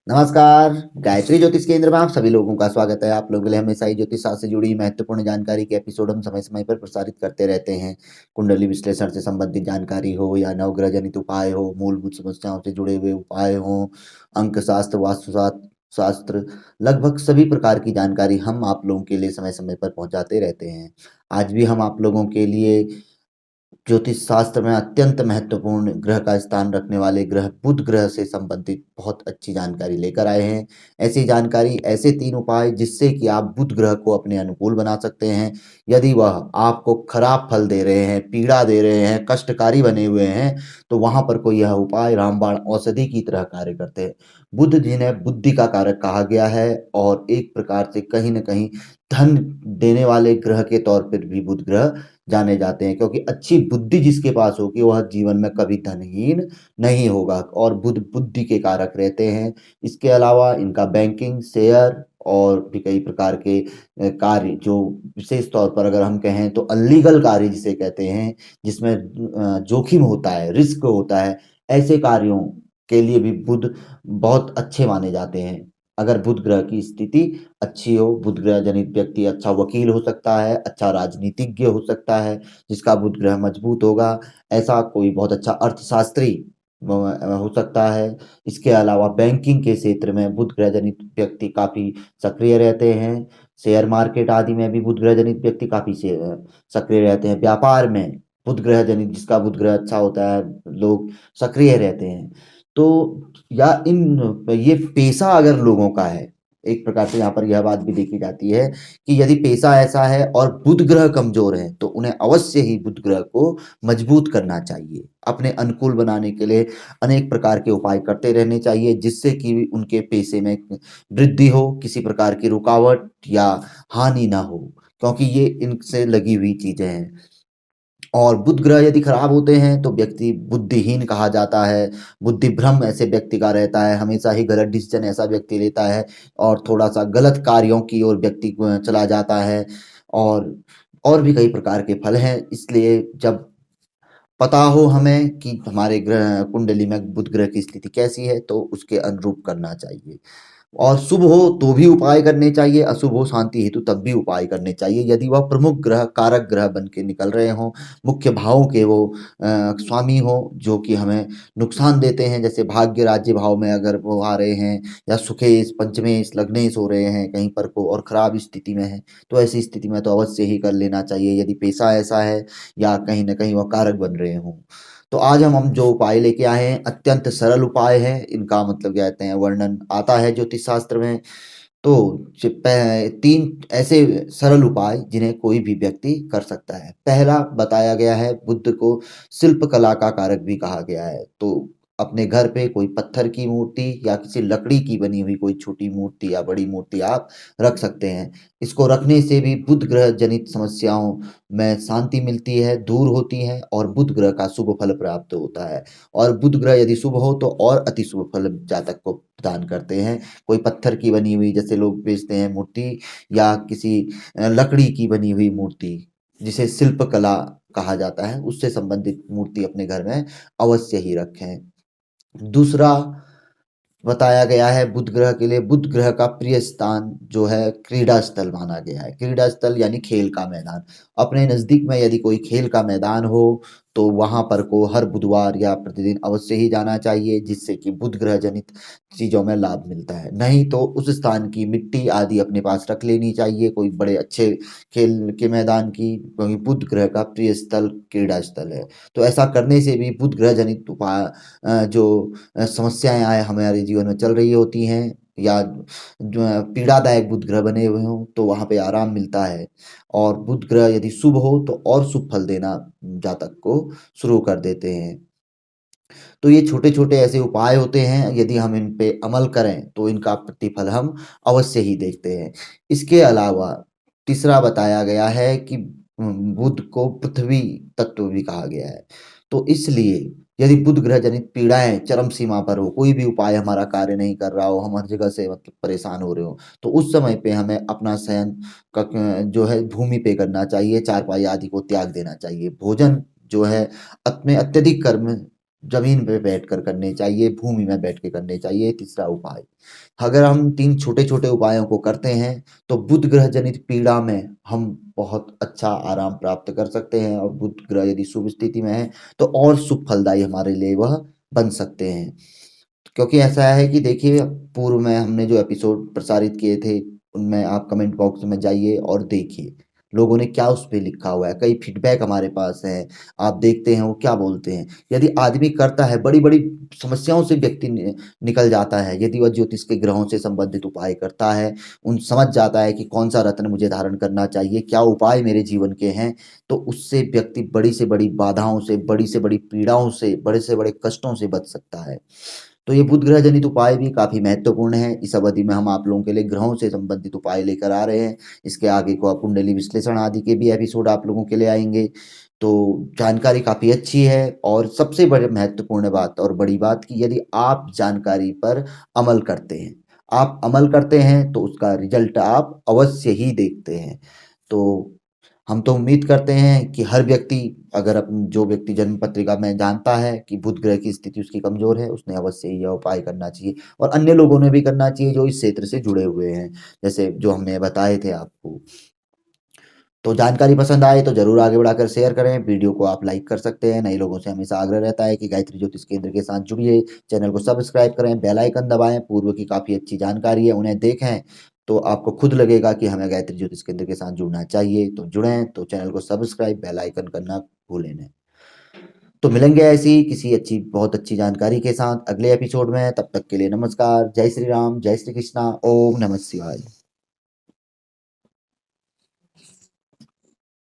नमस्कार। गायत्री ज्योतिष केंद्र में आप सभी लोगों का स्वागत है। आप लोगों के लिए हमेशा ही ज्योतिष शास्त्र से जुड़ी महत्वपूर्ण जानकारी के एपिसोड हम समय समय पर प्रसारित करते रहते हैं। कुंडली विश्लेषण से संबंधित जानकारी हो या नवग्रह जनित उपाय हो, मूलभूत समस्याओं से जुड़े हुए उपाय हो, अंक शास्त्र, शास्त्र, लगभग सभी प्रकार की जानकारी हम आप लोगों के लिए समय समय पर पहुंचाते रहते हैं। आज भी हम आप लोगों के लिए ज्योतिष शास्त्र में अत्यंत महत्वपूर्ण ग्रह का स्थान रखने वाले ग्रह बुध ग्रह से संबंधित बहुत अच्छी जानकारी लेकर आए हैं। ऐसी जानकारी, ऐसे 3 उपाय जिससे कि आप बुध ग्रह को अपने अनुकूल बना सकते हैं। यदि वह आपको खराब फल दे रहे हैं, पीड़ा दे रहे हैं, कष्टकारी बने हुए हैं, तो वहां पर कोई यह उपाय रामबाण औषधि की तरह कार्य करते हैं। बुध जिन्हें बुद्धि का कारक कहा गया है और एक प्रकार से कहीं न कहीं धन देने वाले ग्रह के तौर पर भी बुध ग्रह जाने जाते हैं, क्योंकि अच्छी बुद्धि जिसके पास होगी वह जीवन में कभी धनहीन नहीं होगा और बुध बुद्धि के कारक रहते हैं। इसके अलावा इनका बैंकिंग, शेयर और भी कई प्रकार के कार्य, जो विशेष तौर पर अगर हम कहें तो अनलीगल कार्य जिसे कहते हैं, जिसमें जोखिम होता है, रिस्क होता है, ऐसे कार्यों के लिए भी बुध बहुत अच्छे माने जाते हैं। अगर बुध ग्रह की स्थिति अच्छी हो, बुध ग्रह जनित व्यक्ति अच्छा वकील हो सकता है, अच्छा राजनीतिज्ञ हो सकता है, जिसका बुध ग्रह मजबूत होगा। ऐसा कोई बहुत अच्छा अर्थशास्त्री हो सकता है। इसके अलावा बैंकिंग के क्षेत्र में बुध ग्रह जनित व्यक्ति काफ़ी सक्रिय रहते हैं। शेयर मार्केट आदि में भी बुध ग्रह जनित व्यक्ति काफ़ी सक्रिय रहते हैं। व्यापार में बुध ग्रह जनित, जिसका बुध ग्रह अच्छा होता है, लोग सक्रिय रहते हैं। तो या इन ये पेशा अगर लोगों का है, एक प्रकार से यहाँ पर यह बात भी देखी जाती है कि यदि पेशा ऐसा है और बुध ग्रह कमजोर है तो उन्हें अवश्य ही बुध ग्रह को मजबूत करना चाहिए। अपने अनुकूल बनाने के लिए अनेक प्रकार के उपाय करते रहने चाहिए, जिससे कि उनके पेशे में वृद्धि हो, किसी प्रकार की रुकावट या हानि ना हो, क्योंकि ये इनसे लगी हुई चीजें हैं। और बुध ग्रह यदि खराब होते हैं तो व्यक्ति बुद्धिहीन कहा जाता है। बुद्धि भ्रम ऐसे व्यक्ति का रहता है, हमेशा ही गलत डिसीजन ऐसा व्यक्ति लेता है और थोड़ा सा गलत कार्यों की ओर व्यक्ति चला जाता है। और भी कई प्रकार के फल हैं। इसलिए जब पता हो हमें कि हमारे ग्रह कुंडली में बुध ग्रह की स्थिति कैसी है तो उसके अनुरूप करना चाहिए। और शुभ हो तो भी उपाय करने चाहिए, अशुभ हो शांति हेतु तब भी उपाय करने चाहिए। यदि वह प्रमुख ग्रह, कारक ग्रह बन के निकल रहे हों, मुख्य भावों के वो स्वामी हो, जो कि हमें नुकसान देते हैं, जैसे भाग्य राज्य भाव में अगर वो आ रहे हैं, या सुखेश, पंचमेश, लग्नेश हो रहे हैं कहीं पर को और खराब स्थिति में है, तो ऐसी स्थिति में तो अवश्य ही कर लेना चाहिए, यदि पेशा ऐसा है या कहीं ना कहीं वह कारक बन रहे हों। तो आज हम जो उपाय लेके आए हैं अत्यंत सरल उपाय है। इनका मतलब क्या कहते हैं, वर्णन आता है ज्योतिष शास्त्र में। तो 3 ऐसे सरल उपाय जिन्हें कोई भी व्यक्ति कर सकता है। पहला बताया गया है, बुद्ध को शिल्प कला का कारक भी कहा गया है। तो अपने घर पे कोई पत्थर की मूर्ति या किसी लकड़ी की बनी हुई कोई छोटी मूर्ति या बड़ी मूर्ति आप रख सकते हैं। इसको रखने से भी बुध ग्रह जनित समस्याओं में शांति मिलती है, दूर होती है और बुध ग्रह का शुभ फल प्राप्त होता है। और बुध ग्रह यदि शुभ हो तो और अति शुभ फल जातक को प्रदान करते हैं। कोई पत्थर की बनी हुई, जैसे लोग बेचते हैं मूर्ति, या किसी लकड़ी की बनी हुई मूर्ति, जिसे शिल्प कला कहा जाता है, उससे संबंधित मूर्ति अपने घर में अवश्य ही रखें। दूसरा बताया गया है बुध ग्रह के लिए, बुध ग्रह का प्रिय स्थान जो है क्रीड़ा स्थल माना गया है। क्रीड़ा स्थल यानी खेल का मैदान। अपने नज़दीक में यदि कोई खेल का मैदान हो तो वहाँ पर को हर बुधवार या प्रतिदिन अवश्य ही जाना चाहिए, जिससे कि बुध ग्रह जनित चीज़ों में लाभ मिलता है। नहीं तो उस स्थान की मिट्टी आदि अपने पास रख लेनी चाहिए, कोई बड़े अच्छे खेल के मैदान की, क्योंकि बुध ग्रह का प्रिय स्थल क्रीड़ा स्थल है। तो ऐसा करने से भी बुध ग्रह जनित जो समस्याएं आए हमारे जीवन में चल रही होती हैं, या जो पीड़ादायक बुध ग्रह बने हुए हों, तो वहाँ पे आराम मिलता है। और बुध ग्रह यदि शुभ हो तो और शुभ फल देना जातक को शुरू कर देते हैं। तो ये छोटे छोटे ऐसे उपाय होते हैं, यदि हम इन पे अमल करें तो इनका प्रतिफल हम अवश्य ही देखते हैं। इसके अलावा तीसरा बताया गया है कि बुध को पृथ्वी तत्व भी कहा गया है। तो इसलिए यदि बुध ग्रह जनित पीड़ाएं चरम सीमा पर हो, कोई भी उपाय हमारा कार्य नहीं कर रहा हो, हम हर जगह से मतलब परेशान हो रहे हो, तो उस समय पे हमें अपना शयन जो है भूमि पे करना चाहिए, चारपाई आदि को त्याग देना चाहिए। भोजन जो है अपने अत्यधिक कर्म जमीन पे बैठकर करने चाहिए, भूमि में बैठ के करने चाहिए। तीसरा उपाय, अगर हम 3 छोटे-छोटे उपायों को करते हैं, तो बुध ग्रह जनित पीड़ा में हम बहुत अच्छा आराम प्राप्त कर सकते हैं और बुध ग्रह यदि शुभ स्थिति में है, तो और शुभ फलदायी हमारे लिए वह बन सकते हैं। क्योंकि ऐसा है कि देखिए, पूर्व में हमने जो एपिसोड प्रसारित किए थे, उनमें आप कमेंट बॉक्स में जाइए और देखिए, लोगों ने क्या उस पे लिखा हुआ है। कई फीडबैक हमारे पास हैं, आप देखते हैं वो क्या बोलते हैं। यदि आदमी करता है, बड़ी-बड़ी समस्याओं से व्यक्ति निकल जाता है, यदि वह ज्योतिष के ग्रहों से संबंधित उपाय करता है, उन समझ जाता है कि कौन-सा रत्न मुझे धारण करना चाहिए, क्या उपाय मेरे जीवन के हैं, तो उससे व्यक्ति बड़ी से बड़ी बाधाओं से, बड़ी से बड़ी पीड़ाओं से, बड़े से बड़े कष्टों से बच सकता है। तो ये बुध ग्रह जनित उपाय भी काफ़ी महत्वपूर्ण है। इस अवधि में हम आप लोगों के लिए ग्रहों से संबंधित उपाय लेकर आ रहे हैं। इसके आगे को कुंडली विश्लेषण आदि के भी एपिसोड आप लोगों के लिए आएँगे। तो जानकारी काफ़ी अच्छी है और सबसे बड़े महत्वपूर्ण बात और बड़ी बात कि यदि आप जानकारी पर अमल करते हैं, आप अमल करते हैं तो उसका रिज़ल्ट आप अवश्य ही देखते हैं। तो हम तो उम्मीद करते हैं कि हर व्यक्ति, अगर जो व्यक्ति जन्म पत्रिका में जानता है कि बुध ग्रह की स्थिति उसकी कमज़ोर है, उसने अवश्य ही यह उपाय करना चाहिए और अन्य लोगों ने भी करना चाहिए जो इस क्षेत्र से जुड़े हुए हैं, जैसे जो हमने बताए थे आपको। तो जानकारी पसंद आए तो ज़रूर आगे बढ़ाकर शेयर करें, वीडियो को आप लाइक कर सकते हैं। नए लोगों से हमेशा आग्रह रहता है कि गायत्री ज्योतिष केंद्र के साथ जुड़िए, चैनल को सब्सक्राइब करें, बेल आइकन दबाएँ, पूर्व की काफ़ी अच्छी जानकारी है, उन्हें देखें, तो आपको खुद लगेगा कि हमें गायत्री ज्योतिष केंद्र के साथ जुड़ना चाहिए। तो जुड़ें, तो चैनल को सब्सक्राइब, बेल आइकन करना भूलें नहीं। तो मिलेंगे ऐसी किसी अच्छी, बहुत अच्छी जानकारी के साथ अगले एपिसोड में। तब तक के लिए नमस्कार, जय श्री राम, जय श्री कृष्णा, ओम नमः शिवाय।